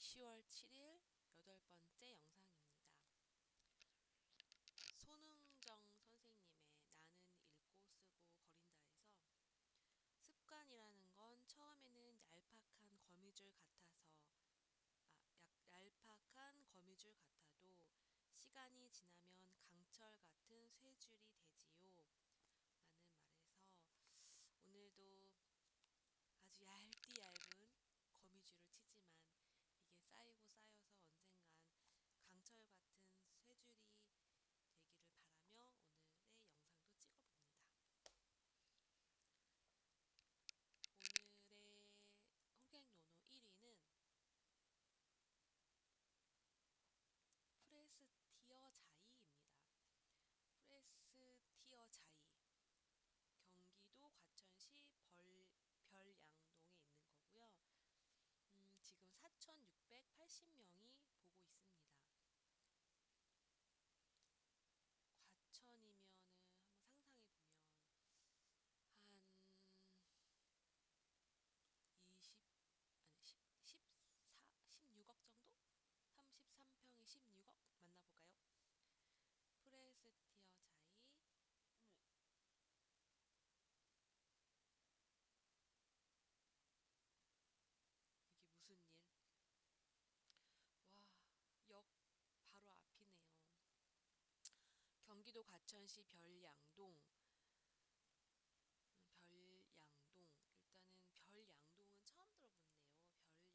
10월 7일 8번째 영상입니다. 손흥정 선생님의 나는 읽고 쓰고 버린다에서 습관이라는 건 처음에는 얄팍한 거미줄 같아도 시간이 지나면 강철 같은 쇠줄이 되지요. 라는 말에서 오늘도 아주 얇디 얇은 거미줄을 치지만 이게 쌓이고 쌓여서 언젠간 강철 같은 쇠줄이 되기를 바라며 오늘의 영상도 찍어봅니다. 오늘의 호객요노 1위는 프레스티어 자이입니다. 프레스티어 자이, 경기도 과천시 별양동에 있는 거고요. 지금 4,680명이 보고 있습니다. 과천이면은 한번 상상해 보면 한 20 아니 16억 정도? 33평에 16억 만나볼까요? 프레스티어 자이. 이게 무슨 일? 와, 역 바로 앞이네요. 경기도 과천시 별양동. 일단은 별양동은 처음 들어보네요. 별양동.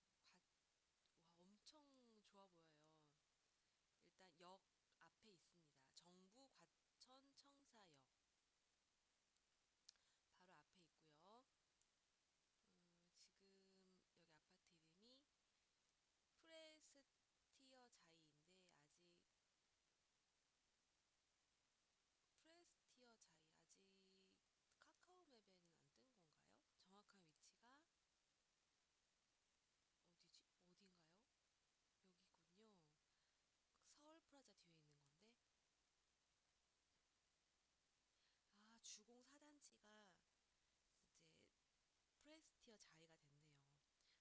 과, 와, 엄청 좋아 보여요. 일단 역 앞에 있습니다. 정부 과천 청사역 바로 앞에 있고요. 지금 여기 아파트 이름이 프레스티어 자이인데 아직 카카오 맵에는 안 뜬 건가요? 정확한 위치가 어딘가요? 여기군요. 서울 프라자 뒤에 있는 건데. 아, 주공 4단지가 이제 프레스티어 자이가 됐네요.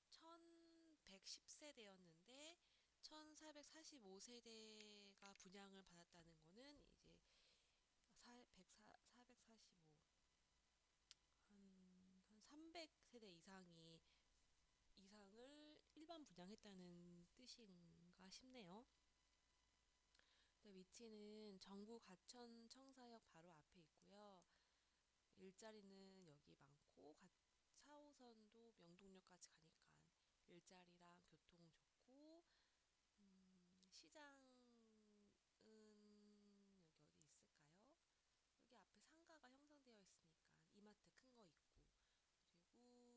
1110세대였는데 1445세대가 분양을 받았다는 거는 이제 445, 한 300세대 이상을 일반 분양했다는 뜻인가 싶네요. 위치는 정부 과천 청사역 바로 앞에 있고요. 일자리는 여기 많고 4호선도 명동역까지 가니까 일자리랑 교통 좋고, 시장은 여기 어디 있을까요? 여기 앞에 상가가 형성되어 있으니까 이마트 큰 거 있고, 그리고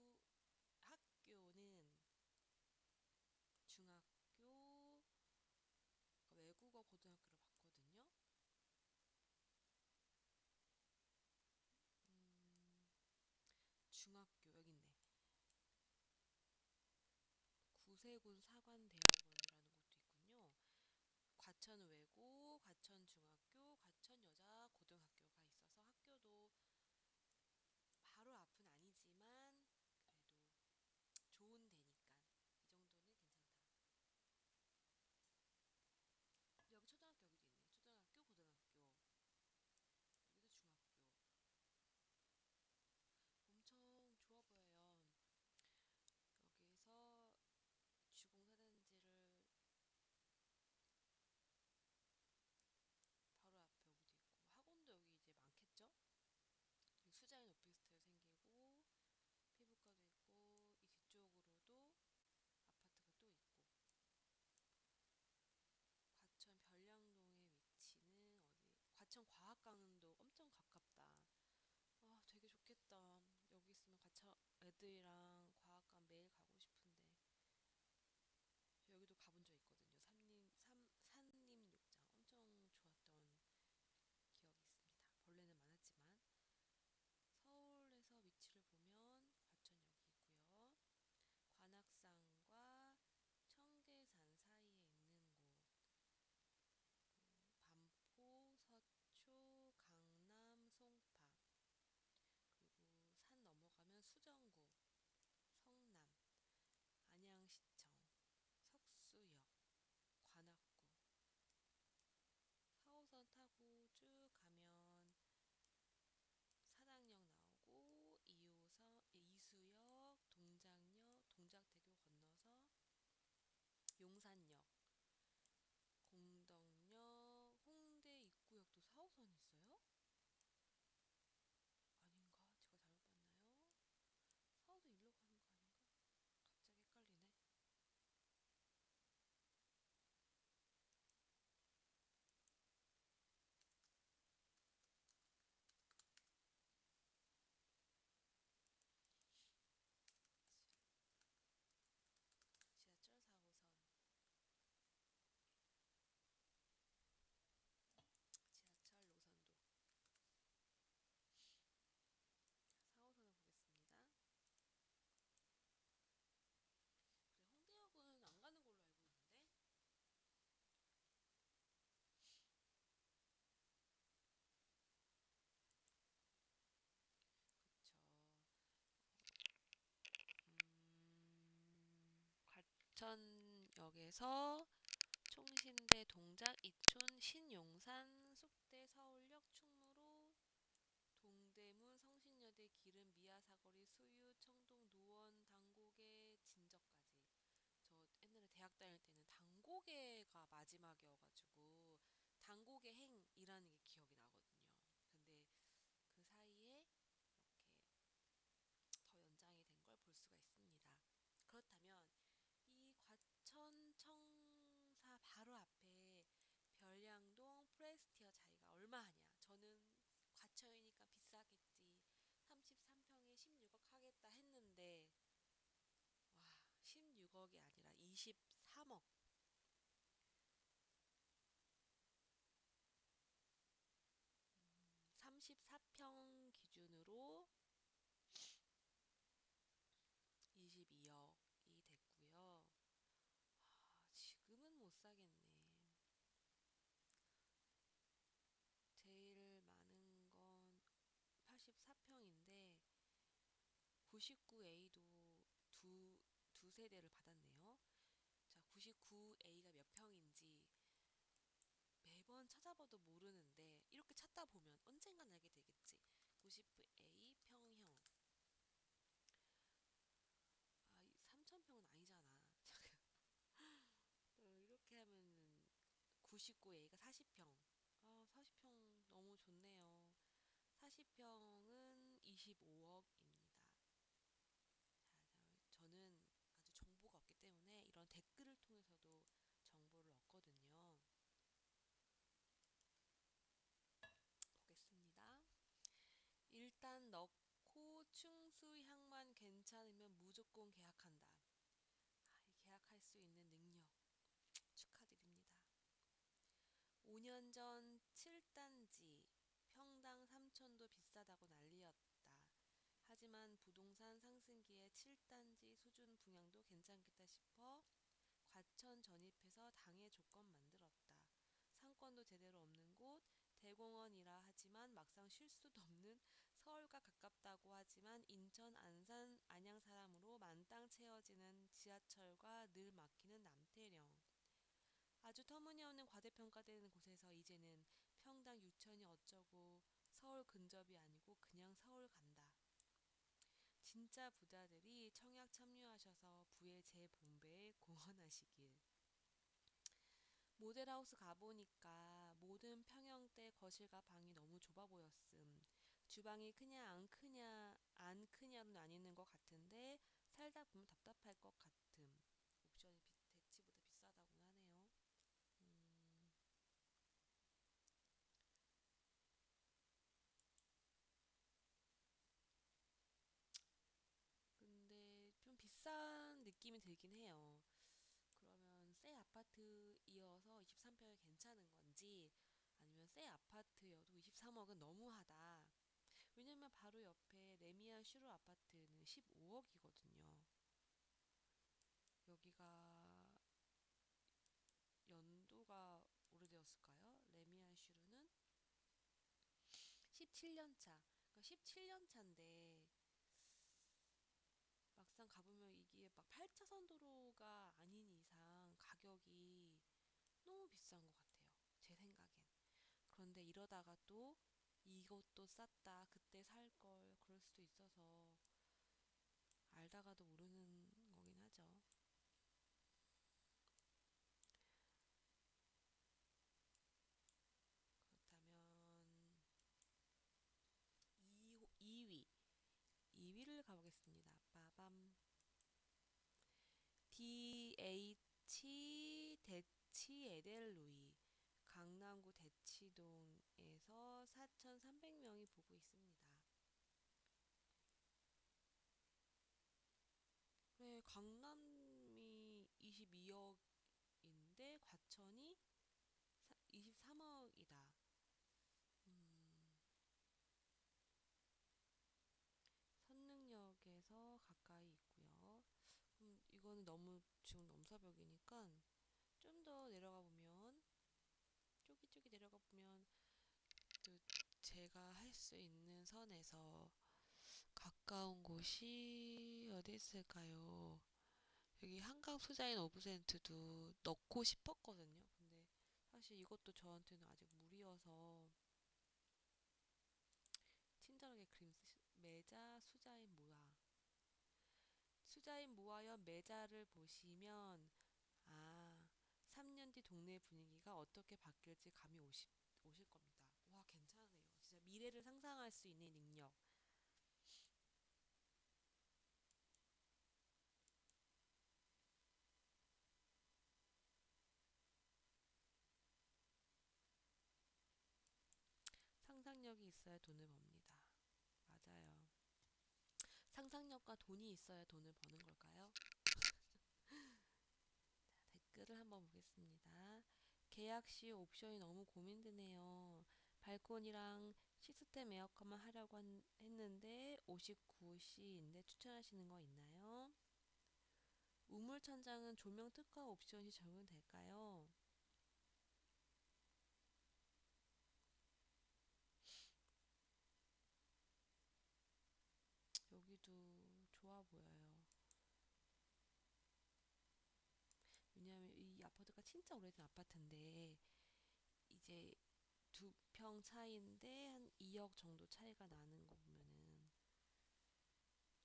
학교는 중학교, 외국어 고등학교로 봤거든요. 중학교 여기 있네. 구세군 사관대학원이라는 곳도 있군요. 과천 외고, 과천 중학교, 과천 여자 고등학교가 있어서 학교도 바로 앞은 아니지만 그래도 좋은 데니까 이 정도는 괜찮다. 여기 초등학교 여기도 있네. 초등학교, 고등학교. 여기도 중학교. 엄청 좋아 보여요. 여기서 주공사단지를 바로 앞에 여기도 있고, 학원도 여기 이제 많겠죠? 수자인 오피스텔 생기고 피부과도 있고, 이 뒤쪽으로도 아파트가 또 있고. 과천 별량동의 위치는 어디? 과천 과학관도 엄청 가깝다. 아, 되게 좋겠다. 여기 있으면 과천 애들이랑 과학관 매일 가고 싶은데. 여기도 가본 적 있거든요. 산림욕장 엄청 좋았던 기억이 있습니다. 벌레는 많았지만. 서울에서 위치를 보면 과천역이 있고요. 관악산과 청계산 사이에 있는 곳, 반포, 서초, 강남, 송파. 역에서 총신대 동작 이촌 신용산 쑥대 서울역 충무로 동대문 성신여대 기름 미아사거리 수유 청동 노원 당고개 진저까지. 저 옛날에 대학 다닐 때는 당고개가 마지막이어가지고 당고개 행이라는 게 기억이 나거든요. 근데 그 사이에 이렇게 더 연장이 된 걸 볼 수가 있습니다. 그렇다면 이 과천 청사 바로 앞에 별량동 프레스티어 자리가 얼마 하냐? 저는 과천이니까 비싸겠지. 33평에 16억 하겠다 했는데 와, 16억이 아니라 23억. 34평 기준으로 22억이 됐고요. 지금은 못 사겠네. 제일 많은 건 84평인데 99A도 두 세대를 받았네요. 자, 99A가 몇 평인지 매번 찾아봐도 모르는데 이렇게 찾다 보면 언젠간 알게 되겠지. 99A 평형. 3000평은 아니잖아. 이렇게 하면은 99A가 40평. 40평 너무 좋네요. 40평은 25억입니다. 저는 아주 정보가 없기 때문에 이런 댓글을 통해서도 정보를 얻거든요. 보겠습니다. 일단 넣고 충수향만 괜찮으면 무조건 계약한다. 계약할 수 있는 능력 축하드립니다. 5년 전 7단지 평당 3천도 비싸다고 난리였다. 하지만 부동산 상승기에 7단지 수준 분양도 괜찮겠다 싶어 과천 전입해서 당해 조건 만들었다. 상권도 제대로 없는 곳, 대공원이라 하지만 막상 쉴 수도 없는 서울과 가깝다고 하지만 인천, 안산, 안양 사람으로 만땅 채워지는 지하철과 늘 막히는 남태령. 아주 터무니없는 과대평가되는 곳에서 이제는 평당 6천이 어쩌고 서울 근접이 아니고 그냥 서울 간다. 진짜 부자들이 청약 참여하셔서 부의 재분배에 공헌하시길. 모델하우스 가보니까 모든 평형대 거실과 방이 너무 좁아 보였음. 주방이 크냐 안 크냐로 나뉘는 것 같은데 살다 보면 답답할 것 같음. 옵션이 대치보다 비싸다고 하네요. 음, 근데 좀 비싼 느낌이 들긴 해요. 그러면 새 아파트이어서 23평이 괜찮은 건지 아니면 새 아파트여도 23억은 너무하다. 왜냐면 바로 옆에 레미안 슈로 아파트는 15억이거든요. 여기가 연도가 오래되었을까요? 레미안 슈르는 17년 차. 그러니까 17년 차인데 막상 가보면 이게 막 8차선 도로가 아닌 이상 가격이 너무 비싼 것 같아요. 제 생각엔. 그런데 이러다가 또 이것도 쌌다. 그때 살 걸. 그럴 수도 있어서 알다가도 모르는 거긴 하죠. 그렇다면 2위. 2위를 가보겠습니다. 빠밤. DH 대치 에델루이. 강남구 대치동에서 4,300명이 보고 있습니다. 왜 강남이 22억인데 과천이 23억이다. 음, 선릉역에서 가까이 있고요. 이거는 너무 지금 넘사벽이니까 좀 더 내려가 보면 쪼기쪼기 내려가 보면 또 제가 할 수 있는 선에서 가까운 곳이 어디 있을까요? 여기 한강 투자인 5%도 넣고 싶었거든요. 근데 사실 이것도 저한테는 아직 무리여서 친절하게 매자 수자인 모아. 수자인 모아연 매자를 보시면 아, 3년 뒤 동네 분위기가 어떻게 바뀔지 감이 오실 겁니다. 와, 괜찮네요. 진짜 미래를 상상할 수 있는 능력. 상상력이 있어야 돈을 법니다. 맞아요. 상상력과 돈이 있어야 돈을 버는 걸까요? 자, 댓글을 한번 보겠습니다. 계약 시 옵션이 너무 고민되네요. 발코니랑 시스템 에어컨만 하려고 했는데 59C인데 추천하시는 거 있나요? 우물 천장은 조명 특화 옵션이 적용될까요? 여기도 좋아 보여요. 왜냐하면 이 아파트가 진짜 오래된 아파트인데 이제 두 평 차이인데 한 2억 정도 차이가 나는 거 보면은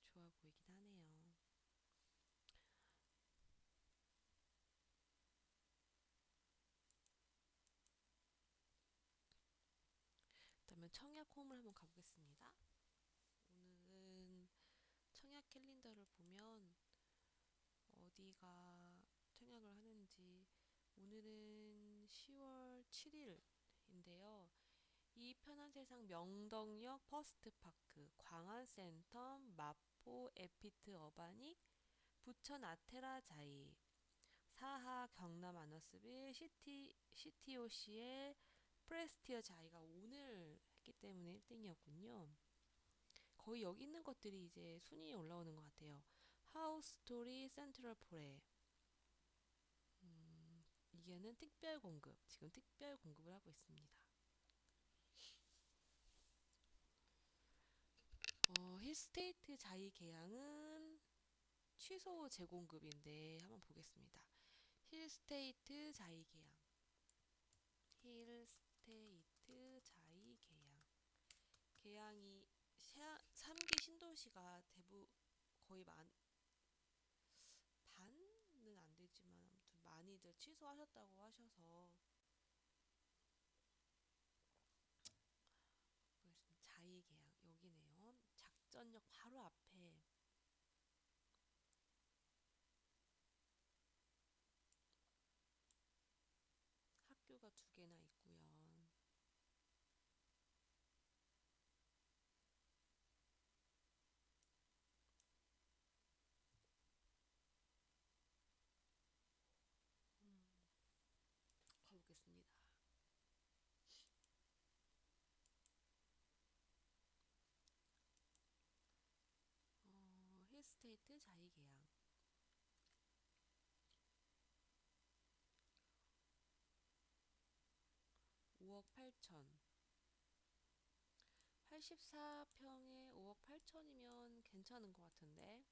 좋아 보이긴 하네요. 그다음에 청약 홈을 한번 가보겠습니다. 오늘은 청약 캘린더를 보면 어디가 청약을 하는지 오늘은 10월 7일인데요. 이 편한 세상 명덕역 퍼스트파크, 광안센터, 마포 에피트 어바닉, 부천 아테라자이, 사하 경남 아너스빌, CTOC의 프레스티어 자이가 오늘 했기 때문에 1등이었군요. 거의 여기 있는 것들이 이제 순위에 올라오는 것 같아요. 하우스 스토리 센트럴 포레. 이게는 특별 공급. 지금 특별 공급을 하고 있습니다. 힐스테이트 자이 계양은 취소 재공급인데 한번 보겠습니다. 힐스테이트 자이 계양. 힐스테이트 자이 계양. 계양이 3기 신도시가 거의 반은 안 되지만 아무튼 많이들 취소하셨다고 하셔서 보겠습니다. 자이 계양 여기네요. 작전역 바로 앞에 학교가 두 개나 있고요. 가보겠습니다. 힐스테이트 자이 계양 5억 8천 84평에 5억 8천이면 괜찮은 것 같은데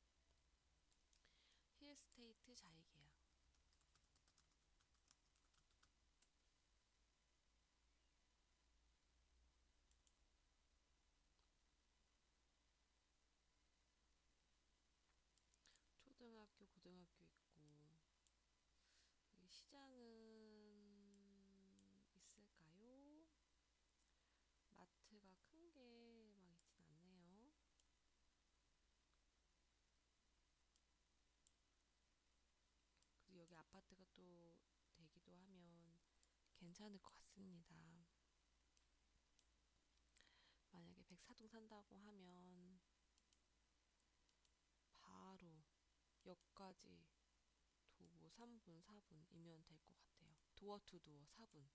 힐스테이트 자이 계양 초등학교 고등학교 있고 여기 시장은 있을까요? 마트가 큰 게 막 있진 않네요. 그리고 여기 아파트가 또 되기도 하면 괜찮을 것 같습니다. 만약에 백사동 산다고 하면 바로 역까지 도보 3분, 4분이면 될 것 같아요. 도어 투 도어 4분.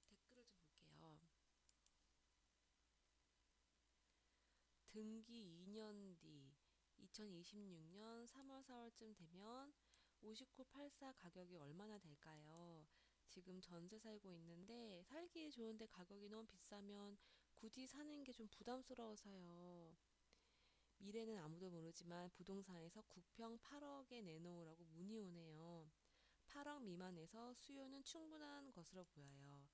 댓글을 좀 볼게요. 등기 2년 뒤 2026년 3월, 4월쯤 되면 5984 가격이 얼마나 될까요? 지금 전세 살고 있는데 살기 좋은데 가격이 너무 비싸면 굳이 사는 게 좀 부담스러워서요. 미래는 아무도 모르지만 부동산에서 구평 8억에 내놓으라고 문의 오네요. 8억 미만에서 수요는 충분한 것으로 보여요.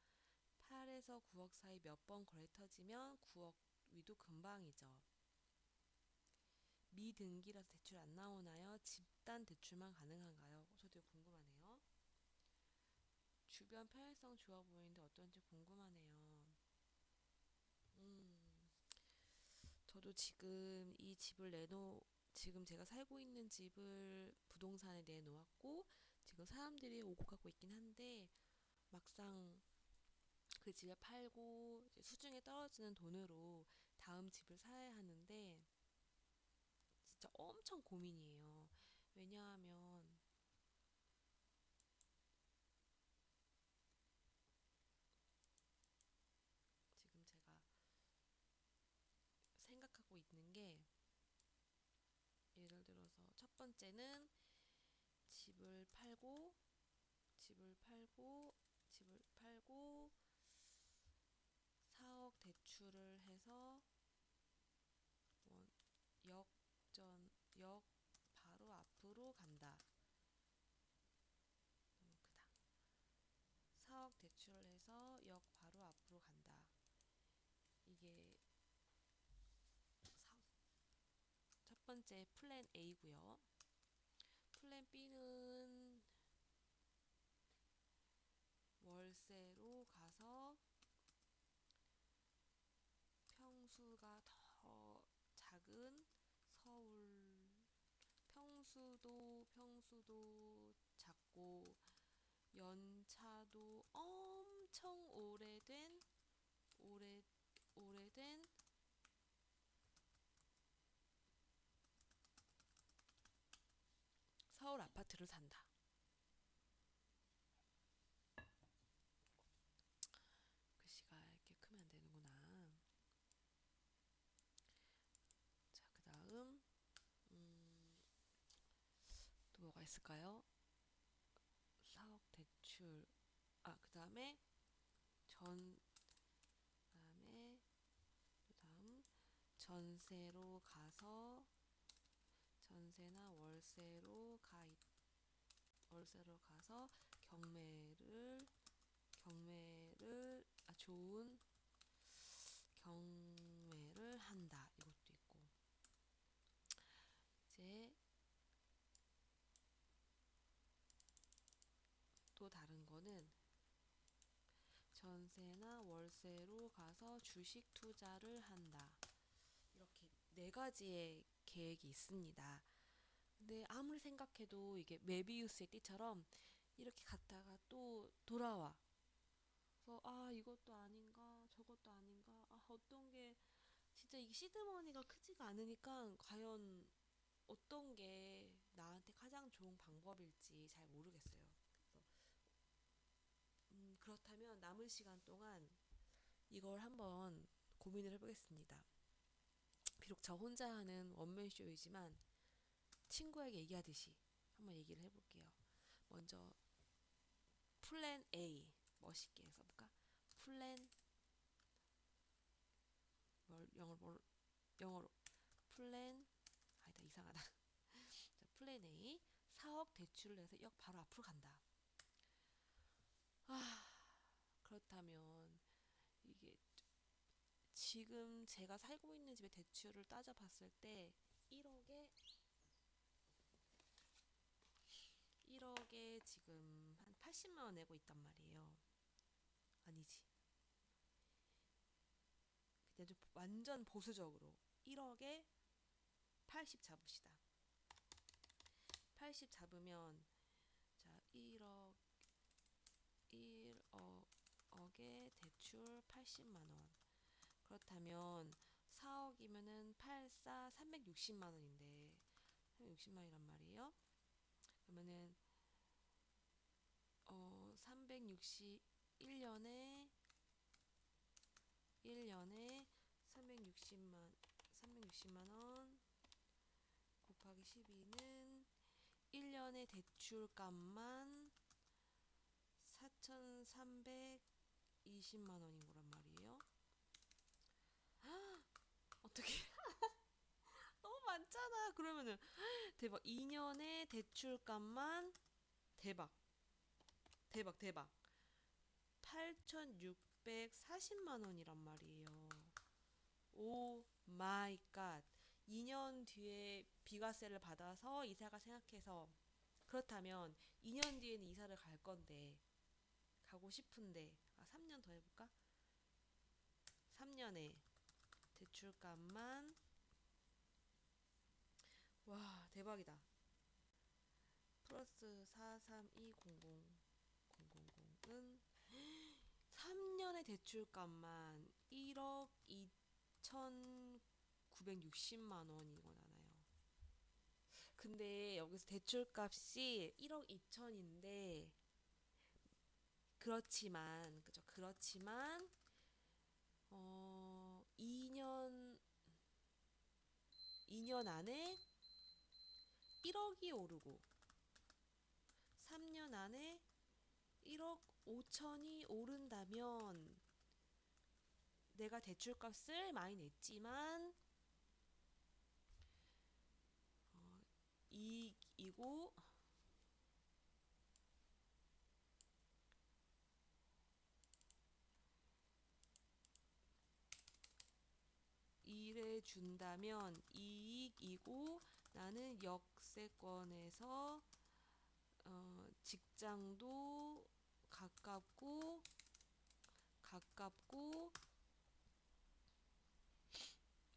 8에서 9억 사이 몇 번 거래 터지면 9억 위도 금방이죠. 미등기라서 대출 안 나오나요? 집단 대출만 가능한가요? 저도 이거 궁금하네요. 주변 편의성 좋아 보이는데 어떤지 궁금하네요. 음, 저도 지금 이 집을 지금 제가 살고 있는 집을 부동산에 내놓았고, 지금 사람들이 오고 가고 있긴 한데, 막상 그 집을 팔고 이제 수중에 떨어지는 돈으로 다음 집을 사야 하는데, 진짜 엄청 고민이에요. 왜냐하면 지금 제가 생각하고 있는 게, 예를 들어서 첫 번째는 집을 팔고, 집을 팔고, 집을 팔고, 4억 대출을 해서 원, 역전, 역 바로 앞으로 간다. 너무 크다. 4억 대출을 해서 역 바로 앞으로 간다. 이게 첫 번째 플랜 A고요. 플랜 B는 월세로 가서 평수가 더 작은 서울, 평수도 작고 연차도 엄청 오래 오래된 서울 아파트를 산다. 글씨가 이렇게 크면 안 되는구나. 자, 그다음 또 뭐가 있을까요? 4억 대출. 그다음에 전 그다음에 그다음 전세로 가서 전세나 월세로 가서 경매를 좋은 경매를 한다. 이것도 있고. 이제 또 다른 거는 전세나 월세로 가서 주식 투자를 한다. 이렇게 네 가지의 계획이 있습니다. 근데 아무리 생각해도 이게 메비우스의 띠처럼 이렇게 갔다가 또 돌아와. 그래서 이것도 아닌가 저것도 아닌가, 어떤 게 진짜 이 시드머니가 크지가 않으니까 과연 어떤 게 나한테 가장 좋은 방법일지 잘 모르겠어요. 그래서 그렇다면 남은 시간 동안 이걸 한번 고민을 해보겠습니다. 비록 저 혼자 하는 원맨쇼이지만 친구에게 얘기하듯이 한번 얘기를 해볼게요. 먼저 플랜 A 멋있게 써볼까? 플랜 영어로 플랜 아니다 이상하다. 자, 플랜 A 4억 대출을 해서 역 바로 앞으로 간다. 그렇다면 이게 지금 제가 살고 있는 집의 대출을 따져봤을 때 1억에 1억에 지금 한 80만 원 내고 있단 말이에요. 아니지. 그냥 좀 완전 보수적으로 1억에 80 잡읍시다. 80 잡으면 자 1억에 대출 80만 원. 그렇다면 4억이면은 84 360만 원인데 360만 원이란 말이에요. 그러면은 360 1년에 360만 원 곱하기 12는 1년의 대출값만 4,320만 원인 거란 말이에요. 어떻게 너무 그러면은 대박. 2년에 대출값만 대박. 대박 대박. 8,640만 원이란 말이에요. 오 마이 갓. 2년 뒤에 비과세를 받아서 이사가 생각해서 그렇다면 2년 뒤에는 이사를 갈 건데 가고 싶은데 3년 더 해볼까? 3년에 대출값만 와 대박이다. 플러스 43200은 3년의 대출값만 1억 2,960만 원인 거잖아요. 근데 여기서 대출값이 1억 2천인데 그렇지만 그죠? 그렇지만 2년 안에 1억이 오르고 3년 안에 1억 5천이 오른다면 내가 대출값을 많이 냈지만 이익이고 일해 준다면 이익이고 나는 역세권에서 직장도 가깝고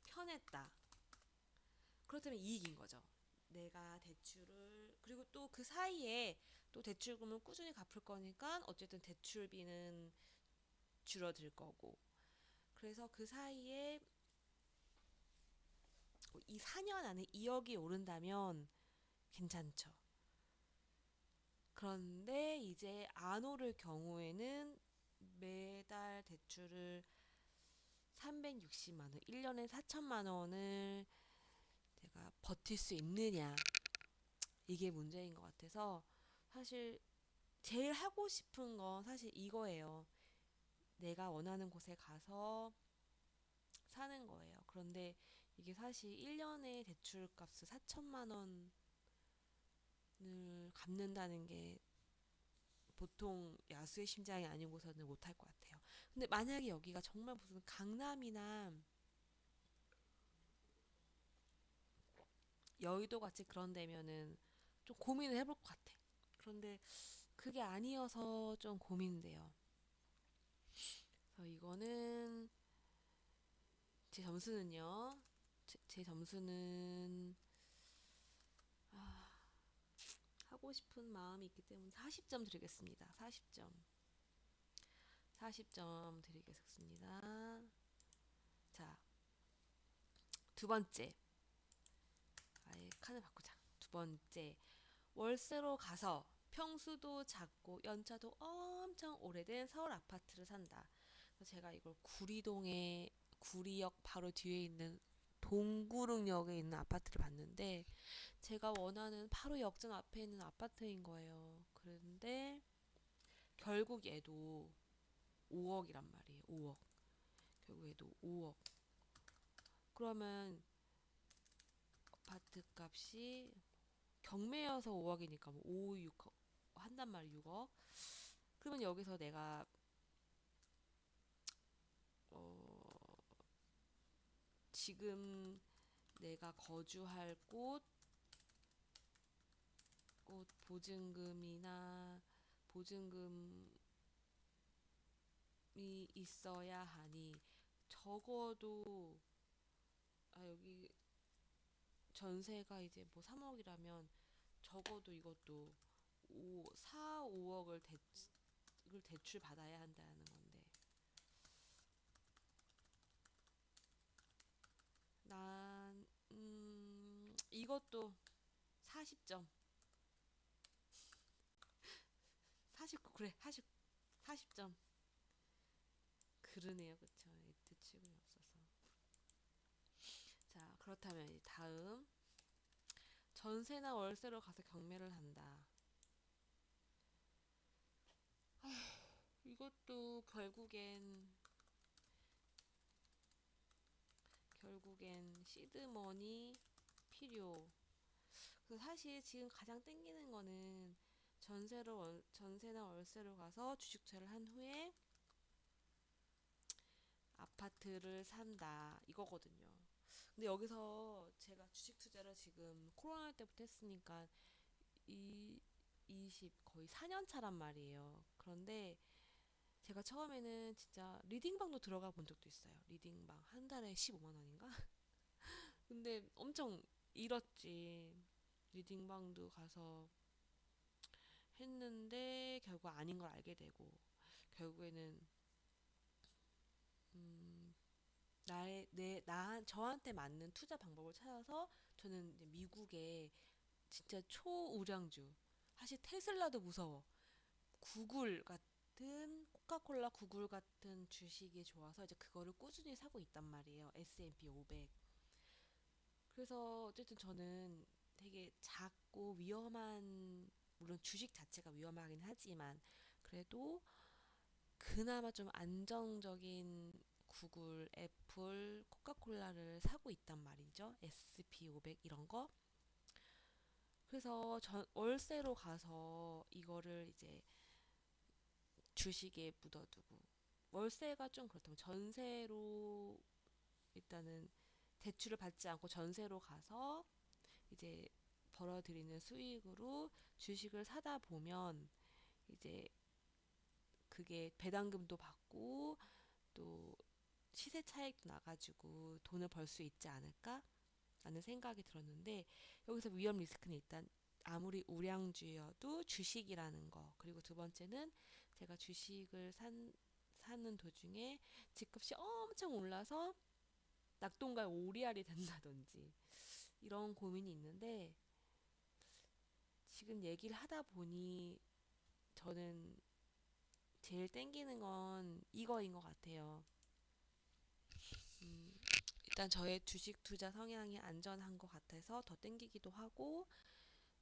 편했다. 그렇다면 이익인 거죠. 내가 대출을 그리고 또 그 사이에 또 대출금을 꾸준히 갚을 거니까 어쨌든 대출비는 줄어들 거고 그래서 그 사이에 이 4년 안에 2억이 오른다면 괜찮죠. 그런데 이제 안 오를 경우에는 매달 대출을 360만 원, 1년에 4천만 원을 내가 버틸 수 있느냐. 이게 문제인 것 같아서 사실 제일 하고 싶은 건 사실 이거예요. 내가 원하는 곳에 가서 사는 거예요. 그런데 이게 사실 1년에 대출값을 4천만 원을 갚는다는 게 보통 야수의 심장이 아니고서는 못할 것 같아요. 근데 만약에 여기가 정말 무슨 강남이나 여의도 같이 그런 데면은 좀 고민을 해볼 것 같아. 그런데 그게 아니어서 좀 고민돼요. 그래서 이거는 제 점수는요. 제 점수는 하고 싶은 마음이 있기 때문에 40점 드리겠습니다. 40점. 40점 드리겠습니다. 자, 두 번째. 아예 칸을 바꾸자. 두 번째. 월세로 가서 평수도 작고 연차도 엄청 오래된 서울 아파트를 산다. 그래서 제가 이걸 구리역 바로 뒤에 있는 동구릉역에 있는 아파트를 봤는데 제가 원하는 바로 역전 앞에 있는 아파트인 거예요. 그런데 결국 얘도 5억이란 말이에요. 5억. 결국 얘도 5억. 그러면 아파트 값이 경매여서 5억이니까 뭐 5, 6억 한단 말이 6억. 그러면 여기서 내가 어, 지금 내가 거주할 곳 보증금이 있어야 하니 적어도 여기 전세가 이제 뭐 3억이라면 적어도 이것도 4, 5억을 대출 받아야 한다는 건데 난 이것도 40점 49 그래 40점 그러네요 그쵸 대출금이 없어서 자 그렇다면 이제 다음 전세나 월세로 가서 경매를 한다 이것도 결국엔 시드머니 필요. 그래서 사실 지금 가장 땡기는 거는 전세나 월세로 가서 주식 투자를 한 후에 아파트를 산다 이거거든요. 근데 여기서 제가 주식 투자를 지금 코로나 때부터 했으니까 이 거의 4년 차란 말이에요. 그런데 제가 처음에는 진짜 리딩방도 들어가 본 적도 있어요. 리딩방 한 달에 15만 원인가? 근데 엄청 잃었지. 리딩방도 가서 했는데 결국 아닌 걸 알게 되고 결국에는 음, 저한테 맞는 투자 방법을 찾아서 저는 이제 미국의 진짜 초우량주, 사실 테슬라도 무서워. 구글 같은 코카콜라 구글 같은 주식이 좋아서 이제 그거를 꾸준히 사고 있단 말이에요. S&P 500. 그래서 어쨌든 저는 되게 작고 위험한, 물론 주식 자체가 위험하긴 하지만 그래도 그나마 좀 안정적인 구글, 애플, 코카콜라를 사고 있단 말이죠. SP500 이런 거. 그래서 월세로 가서 이거를 이제 주식에 묻어두고, 월세가 좀 그렇다면 전세로 일단은 대출을 받지 않고 전세로 가서 이제 벌어들이는 수익으로 주식을 사다 보면 이제 그게 배당금도 받고 또 시세 차익도 나가지고 돈을 벌 수 있지 않을까? 라는 생각이 들었는데, 여기서 위험 리스크는 일단 아무리 우량주여도 주식이라는 거, 그리고 두 번째는 제가 주식을 사는 도중에 집값이 엄청 올라서 낙동강 오리알이 된다든지 이런 고민이 있는데, 지금 얘기를 하다 보니 저는 제일 땡기는 건 이거인 것 같아요. 음, 일단 저의 주식 투자 성향이 안전한 것 같아서 더 땡기기도 하고,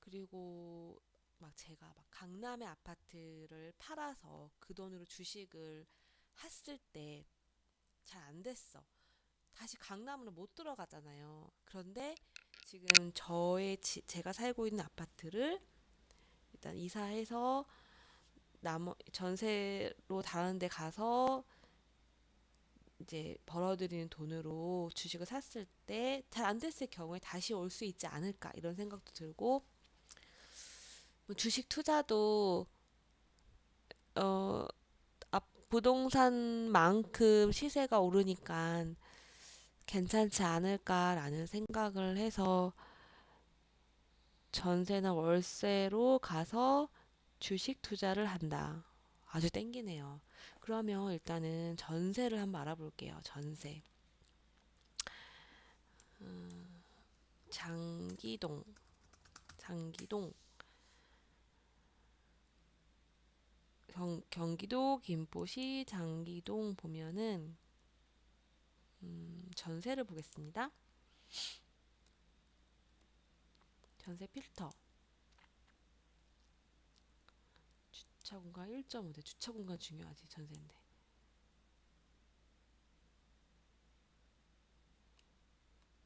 그리고 막 제가 막 강남의 아파트를 팔아서 그 돈으로 주식을 했을 때 잘 안 됐어. 다시 강남으로 못 들어가잖아요. 그런데 지금 제가 살고 있는 아파트를 일단 이사해서 전세로 다른 데 가서 이제 벌어들이는 돈으로 주식을 샀을 때 잘 안 됐을 경우에 다시 올 수 있지 않을까 이런 생각도 들고, 뭐 주식 투자도 어 부동산만큼 시세가 오르니까 괜찮지 않을까라는 생각을 해서 전세나 월세로 가서 주식 투자를 한다. 아주 땡기네요. 그러면 일단은 전세를 한번 알아볼게요. 전세. 장기동, 장기동, 경기도 김포시 장기동 보면은 전세를 보겠습니다. 전세 필터. 주차 공간 1.5대. 주차 공간 중요하지, 전세인데.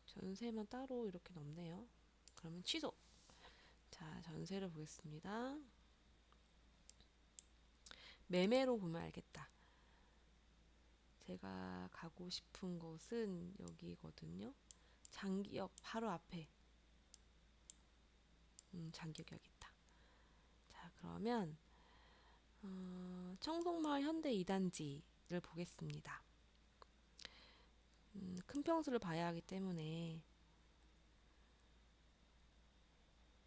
전세만 따로 이렇게 넣네요. 그러면 취소. 자, 전세를 보겠습니다. 매매로 보면 알겠다. 제가 가고 싶은 곳은 여기거든요. 장기역 바로 앞에. 장기역 여기 있다. 자, 그러면 청송마을 현대 2단지를 보겠습니다. 큰 평수를 봐야 하기 때문에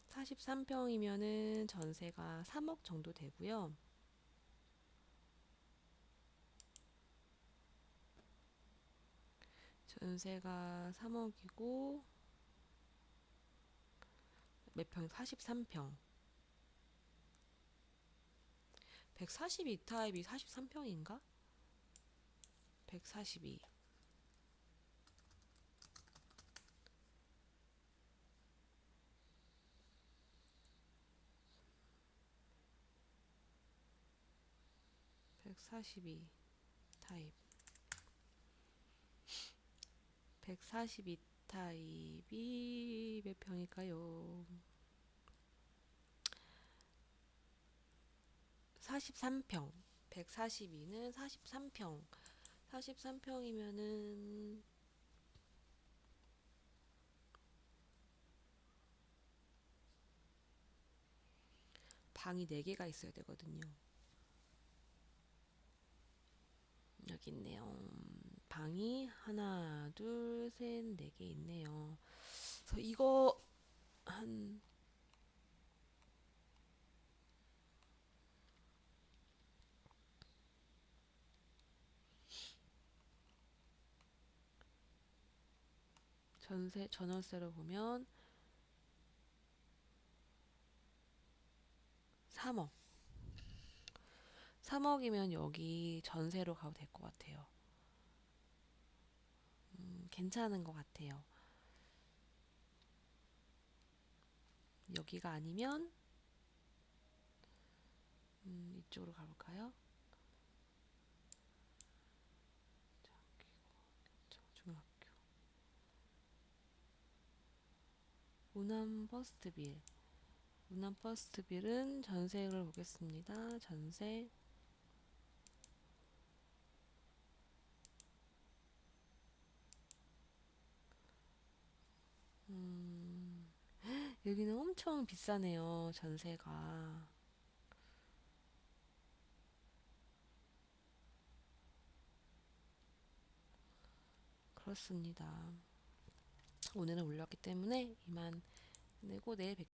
43평이면은 전세가 3억 정도 되고요. 전세가 3억이고 몇 평? 43평. 142 타입이 43평인가? 142. 142 타입. 142 타입이 몇 평일까요? 43평. 142는 43평. 43평이면은 방이 4개가 있어야 되거든요. 여기 있네요. 방이 하나, 둘, 셋, 4개 있네요. 그래서 이거 한 전월세로 보면 3억. 3억이면 여기 전세로 가도 될 것 같아요. 괜찮은 것 같아요. 여기가 아니면 이쪽으로 가볼까요? 중학교. 우남 버스트빌. 우남 버스트빌은 전세를 보겠습니다. 전세. 여기는 엄청 비싸네요. 전세가. 그렇습니다. 오늘은 올렸기 때문에 이만 내고 내일 뵙겠습니다.